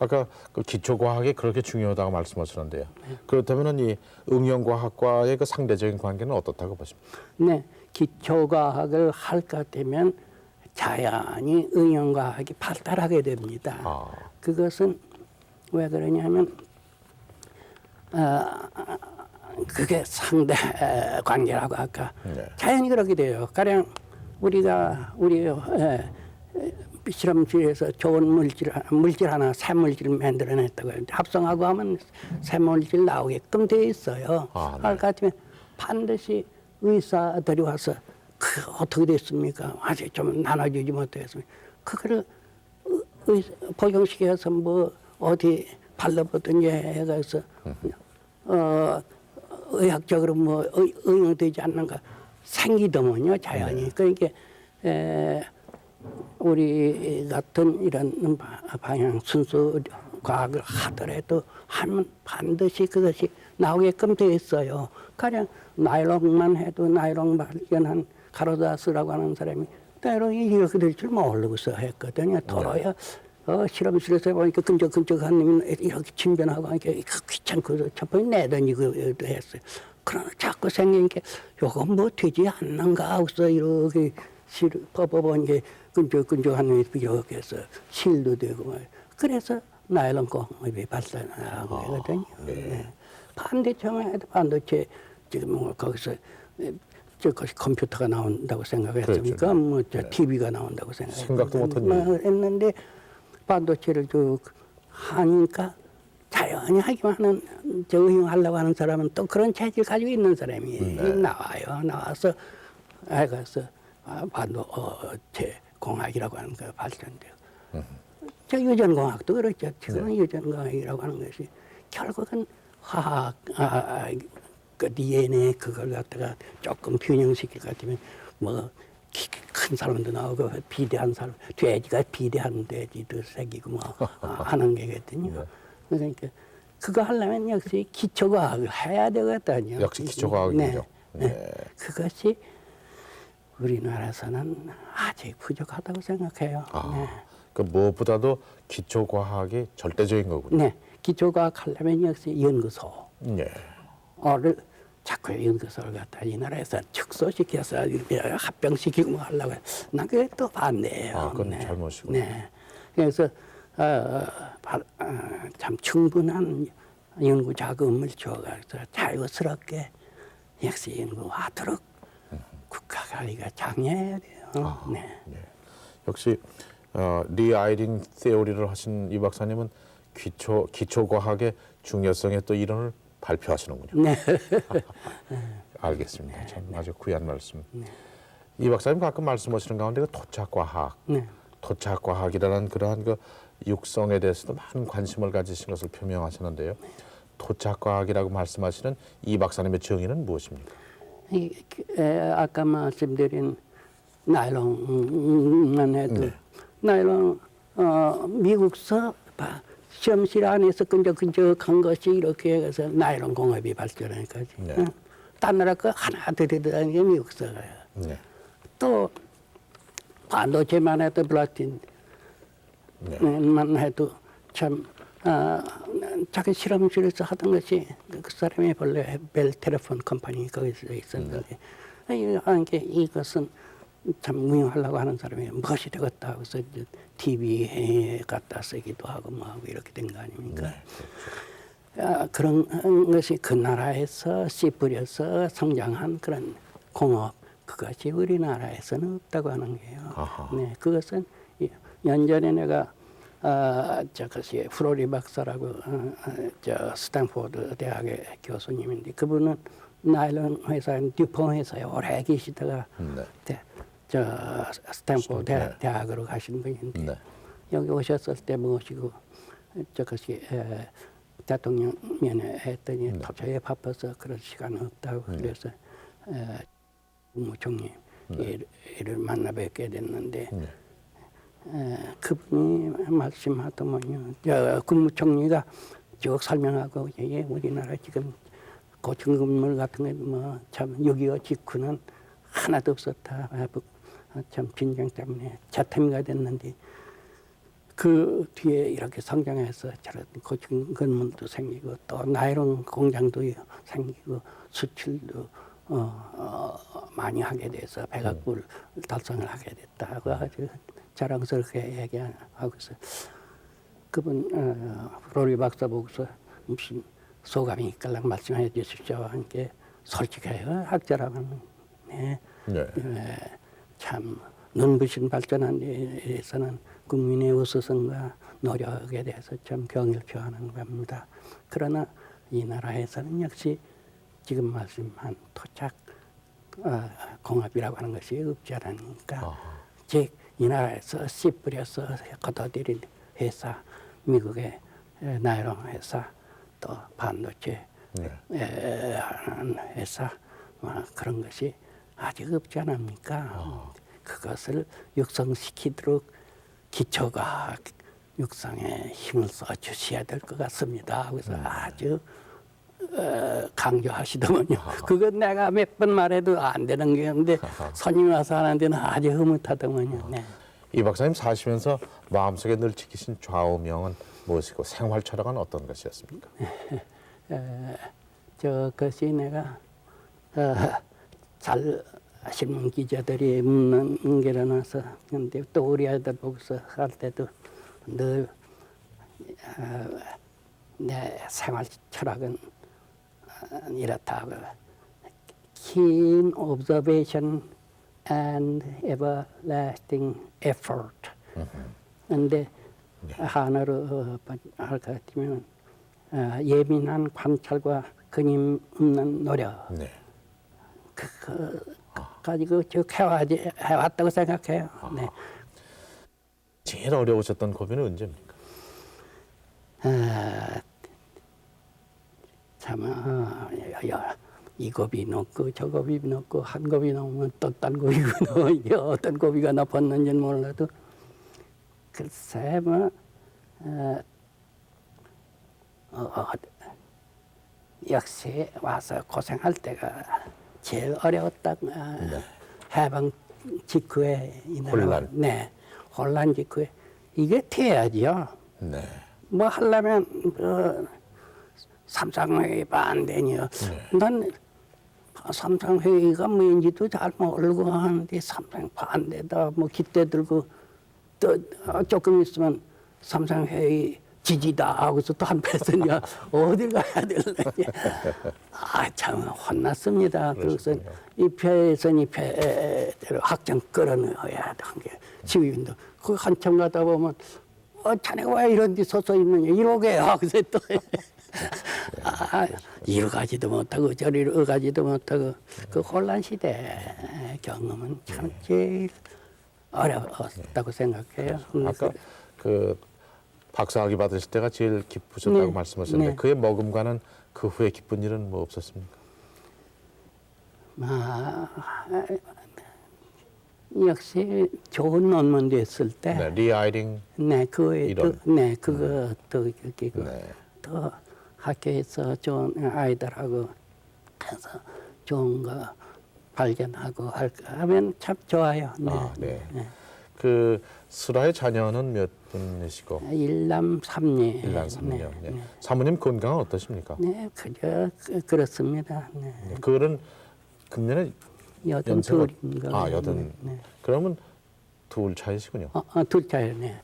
아까 그 기초과학이 그렇게 중요하다고 말씀하셨는데요. 그렇다면 이 응용과학과의 그 상대적인 관계는 어떻다고 보십니까? 네, 기초과학을 할 것 되면 자연히 응용과학이 발달하게 됩니다. 그것은 왜 그러냐면 그게 상대 관계라고 아까 자연히 그렇게 돼요. 가령 우리 실험실에서 좋은 물질 하나 새 물질을 만들어냈다고 하는데 합성하고 하면 새 물질 나오게끔 돼 있어요. 할 것 같으면 반드시 의사들이 와서 그 어떻게 됐습니까? 아직 좀 나눠주지 못했습니다. 그거를 복용시켜서 뭐 어디 발라보든지 해가서 의학적으로 뭐 응용되지 않는가 생기더만요 자연히. 그러니까 우리 같은 이런 방향 순수 과학을 하더라도 하면 반드시 그것이 나오게끔 되어 있어요. 가령 나일론만 해도 나일론 발견한 카로다스라고 하는 사람이 나일론이 이렇게 될 줄 모르고서 했거든요. 더러야 실험실에서 보니까 끈적끈적한 놈이 이렇게 침변하고 하니까 귀찮고 저번에 내던지기도 했어요. 그러나 자꾸 생기니까 요건 뭐 되지 않는가 하고서 이렇게 뽑아본 게 끈적끈적한 놈이 이렇게해서 실도 되고 막. 그래서 나일론 공업이 발전하고 하거든요. 네. 반도체만 해도 반도체 지금 뭐 거기서 저것이 컴퓨터가 나온다고 생각했습니까? 그렇죠. 뭐 저 TV가 나온다고 생각도 못한 뭐 했는데 반도체를 쭉 하니까 자연히 하기만 하는 저 응용하려고 하는 사람은 또 그런 체질 가지고 있는 사람이 나와요. 나와서 가서 반도체 공학이라고 하는 거 발전돼요. 저 유전공학도 그렇죠. 지금은 유전공학이라고 하는 것이 결국은 화학, 그 DNA 그걸 갖다가 조금 균형시킬 것 같으면 뭐 큰 사람도 나오고 비대한 사람, 돼지가 비대한 돼지도 새기고 뭐 하는 게거든요. 그러니까 그거 하려면 역시 기초과학을 해야 되거든요. 역시 기초과학이죠. 네. 그것이 우리나라에서는 아직 부족하다고 생각해요. 그 무엇보다도 기초과학이 절대적인 거군요. 네. 기초과학 하려면 역시 연구소를 자꾸 연구소를 갖다 이 나라에서 축소시켜서 합병시키고 뭐 하려고 해요. 난 그게 또 반대예요. 그건 잘못이고. 네. 그래서 참 충분한 연구 자금을 줘가지고 자유스럽게 역시 연구하도록 국가 관리가 장려해야 돼요. 네. 역시 리아이딩 세오리를 하신 이 박사님은 기초과학의 중요성에 또 이론을 발표하시는군요. 네. 알겠습니다. 참 아주 귀한 말씀. 이 박사님 가끔 말씀하시는 가운데 그 토착과학, 토착과학이라는 그러한 그 육성에 대해서도 많은 관심을 가지신 것을 표명하시는데요. 토착과학이라고 말씀하시는 이 박사님의 정의는 무엇입니까? 아까 말씀드린 나일론만 해도 나일론 미국서 시험실 안에서 끈적끈적한 것이 이렇게 해서 나일론 공업이 발전하니까 딴 나라 거 하나 들이다는 게 미국서가요. 또 반도체만 해도 플라틴만 해도 참 자기 실험실에서 하던 것이 그 사람이 본래 벨 테레폰 컴퍼니 거기서 있었는데 이것은 참 응용하려고 하는 사람이 무엇이 되겠다 그래서 TV에 갖다 쓰기도 하고 뭐 하고 이렇게 된 거 아닙니까? 그런 것이 그 나라에서 씨 뿌려서 성장한 그런 공업 그것이 우리나라에서는 없다고 하는 거예요. 네, 그것은 연전에 내가 저것이 프로리 박사라고 저 스탠포드 대학의 교수님인데 그분은 나일론 회사인 듀퐁 회사에 오래 계시다가 저 스탠포드 대학으로 가신 분인데 여기 오셨을 때 모시고 저것이 대통령 면회 했더니 도저히 바빠서 그럴 시간 없다고 그래서 국무총리를 만나 뵙게 됐는데 그분이 말씀하더만요. 국무총리가 쭉 설명하고 우리나라 지금 고층 건물 같은 게 뭐 참 6.25 직후는 하나도 없었다. 참 빈정 때문에 자퇴미가 됐는데 그 뒤에 이렇게 성장해서 저런 고층 건물도 생기고 또 나일론 공장도 생기고 수출도 많이 하게 돼서 백악부를 달성을 하게 됐다고 아주 자랑스럽게 얘기하고서 그분 프로리 박사 보고서 무슨 소감이 있길래 말씀해 주십시오. 함께 솔직해요. 학자라면 참 눈부신 발전한 데에서는 국민의 우수성과 노력에 대해서 참 경의를 표하는 겁니다. 그러나 이 나라에서는 역시 지금 말씀한 토착 공업이라고 하는 것이 없지 않으니까 즉 이 나라에서 씨 뿌려서 걷어들인 회사, 미국의 나일론 회사, 또 반도체 회사 그런 것이 아직 없지 않습니까? 그것을 육성시키도록 기초가 육성에 힘을 써 주셔야 될 것 같습니다. 그래서 아주 강조하시더군요. 그건 내가 몇 번 말해도 안 되는 게였는데 손님 와서 하는 데는 아주 흐뭇하더군요. 네. 이 박사님 사시면서 마음속에 늘 지키신 좌우명은 무엇이고 생활 철학은 어떤 것이었습니까? 저것이 내가 잘 신문 기자들이 묻는 게 일어나서 근데 또 우리 아이들 보고서 할 때도 늘 내 생활 철학은 이렇다고 keen observation and everlasting effort. 근데 하나로 할 것 같으면 예민한 관찰과 끊임없는 노력. 네. 그거 가지고 쭉 해왔다고 생각해요. 네. 제일 어려우셨던 고비는 언제입니까? 이 고비 높고 저 고비 높고 한 고비 넘으면 또 딴 고비고 이게 어떤 고비가 높았는지는 몰라도 글쎄 역시 와서 고생할 때가 제일 어려웠다. 해방 직후에 혼란. 네, 혼란 직후에 이게 돼야지요. 네. 뭐 하려면 삼상회의 반대니요. 난 삼상회의가 뭔지도 잘 모르고 하는데 삼상 반대다 뭐 기대 들고 또 조금 있으면 삼상회의 지지다 하고서 또 한패서냐 어딜 가야 될느냐. 참 혼났습니다. 그래서 입회에선 입회대로 확정 끌어넣어야 하는 게 지휘인도 그 한참 가다 보면 자네가 왜 이런 데 서서 있느냐 이러게 하고서 또 이러 가지도 못하고 저리로 가지도 못하고 그 혼란 시대 경험은 참 제일 어려웠다고 생각해요. 아까 그 박사학위 받으실 때가 제일 기쁘셨다고 네. 말씀하셨는데 네. 그의 머금가는 그 후에 기쁜 일은 뭐 없었습니까? 역시 좋은 논문 됐을 때, 네, 리아이딩. 네, 그거에 이론. 또, 네, 그거 또 이렇게 네. 또 학교에서 좋은 아이들하고 해서 좋은 거 발견하고 하면 참 좋아요. 네. 네. 그 슬아의 자녀는 몇 분이시고? 일남 삼녀. 일남 삼녀. 네, 네. 사모님 건강은 어떠십니까? 네, 그렇습니다. 네. 그거는 금년에 여든 둘인가. 여든. 네. 그러면 둘 차이시군요. 둘 차이. 네.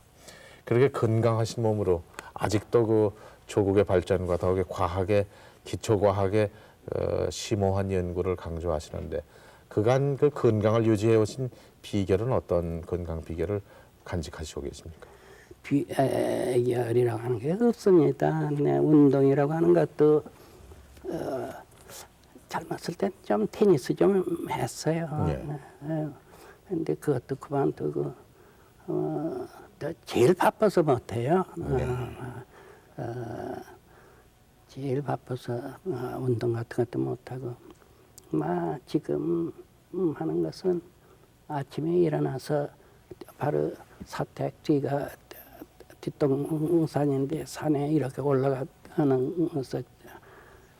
그렇게 건강하신 몸으로 아직도 그 조국의 발전과 더욱이 과학의 기초과학의 심오한 연구를 강조하시는데 그간 그 건강을 유지해 오신 비결은 어떤 건강 비결을 간직하시고 계십니까? 비결이라고 하는 게 없습니다. 네, 운동이라고 하는 것도 젊었을 때 좀 테니스 좀 했어요. 네. 근데 그것도 그만두고 또 제일 바빠서 못해요. 제일 바빠서 운동 같은 것도 못하고 지금 하는 것은 아침에 일어나서 바로 사택 뒤가 뒷동산인데 산에 이렇게 올라가는 것을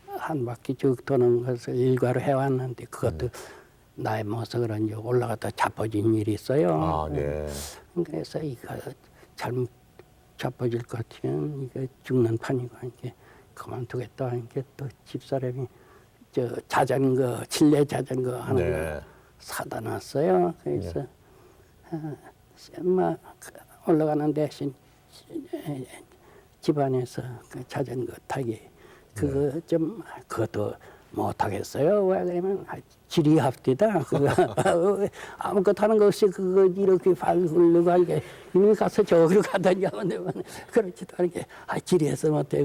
한 바퀴 쭉 도는 것을 일과로 해왔는데 그것도 나이 먹어서 그런지 올라가다 자빠진 일이 있어요. 네. 그래서 이거 잘못 자빠질 것 같으면 이거 죽는 판이고 이렇게 그만두겠다 하니까 또 집사람이 자전거 실내 자전거 하는 거 사다 놨어요. 그래서 올라가는 대신 집안에서 그 자전거 타기 그것도 못하겠어요. 왜 그러면 지리합디다. 그거 아무것도 하는 거 없이 그거 이렇게 발 굴르고 하니까 이미 가서 저기로 가다니 하면 되면 그렇지도 않게 지리해서 못해.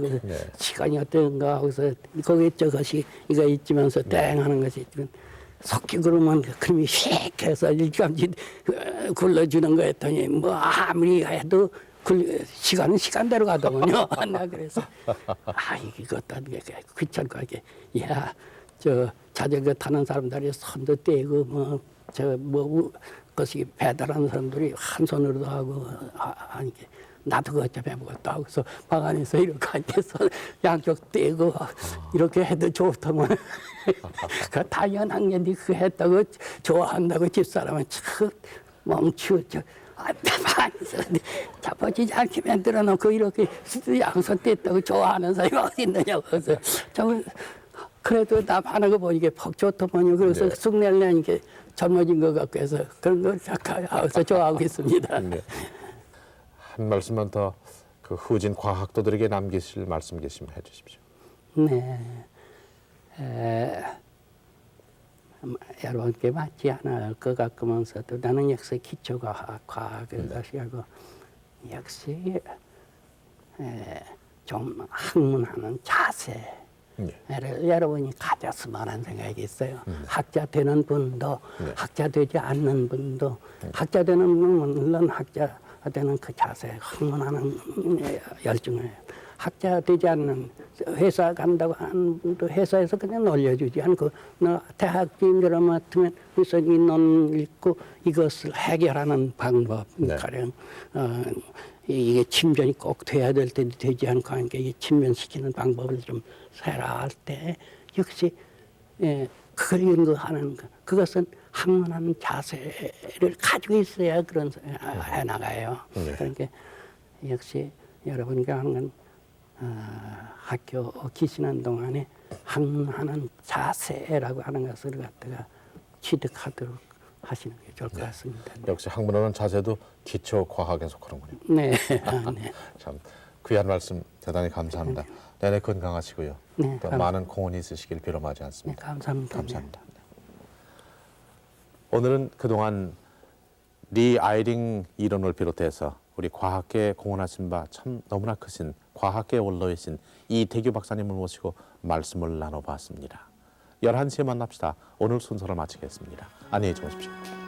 시간이 어떤가 하고서 거기에 저것이 이거 있지면서 땡 하는 것이 있지만 속기 그러면 그림이 휙 해서 일감지 굴러주는 거 했더니 뭐 아무리 해도 시간은 시간대로 가더군요. 나 그래서 이것도 안 돼. 귀찮고 하게 자전거 타는 사람들이 손도 떼고 그것이 배달하는 사람들이 한 손으로도 하고 하니까 나도 그것 좀 해보겠다 하고서 방 안에서 이렇게 앉아서 양쪽 떼고 이렇게 해도 좋다면 그 당연한 게 그 했다고 좋아한다고 집사람은 참 멈추었죠. 방에서 자빠지지 않게 만들어 놓고 이렇게 양손 뗐다고 좋아하는 사람이 어디 있느냐고. 그래서 그래도 나 하는 거 보니까 퍽 좋더만요. 그래서 네. 쑥내려니까 젊어진 것 같고 해서 그런 걸 착하서 좋아하고 있습니다. 네. 한 말씀만 더 그 후진 과학도들에게 남기실 말씀 계시면 해주십시오. 네. 여러분께 맞지 않을 것 같으면서도 나는 역시 기초과학을 것이고 역시 좀 학문하는 자세를 여러분이 가졌으면 하는 생각이 있어요. 학자 되는 분도 네. 학자 되지 않는 분도 학자 되는 분은 물론 학자 되는 그 자세, 학문하는 열정을 학자 되지 않는 회사 간다고 하는 분도 회사에서 그냥 놀려주지 않고 너 대학교인들 같으면 우선 이 논 읽고 이것을 해결하는 방법 네. 가령 이게 침전이 꼭 돼야 될 때도 되지 않고 하니까 이게 침전시키는 방법을 좀 해라 할 때 역시 그걸 연구하는 것 그것은 학문하는 자세를 가지고 있어야 그런 해나가요. 네. 그러니까 역시 여러분과 하는 건 학교 계시는 동안에 학문하는 자세라고 하는 것을 갖다가 취득하도록 하시는 게 좋을 것 같습니다. 역시 학문하는 자세도 기초 과학에 속하는군요. 네. 네. 참 귀한 말씀 대단히 감사합니다. 내내 건강하시고요. 네, 또 많은 공헌이 있으시길 빌어마지 네, 않습니다. 감사합니다. 감사합니다. 오늘은 그동안 리 아이링 이론을 비롯해서 우리 과학계에 공헌하신 바 참 너무나 크신 과학계 원로이신 이태규 박사님을 모시고 말씀을 나눠봤습니다. 11시에 만납시다. 오늘 순서를 마치겠습니다. 안녕히 주무십시오.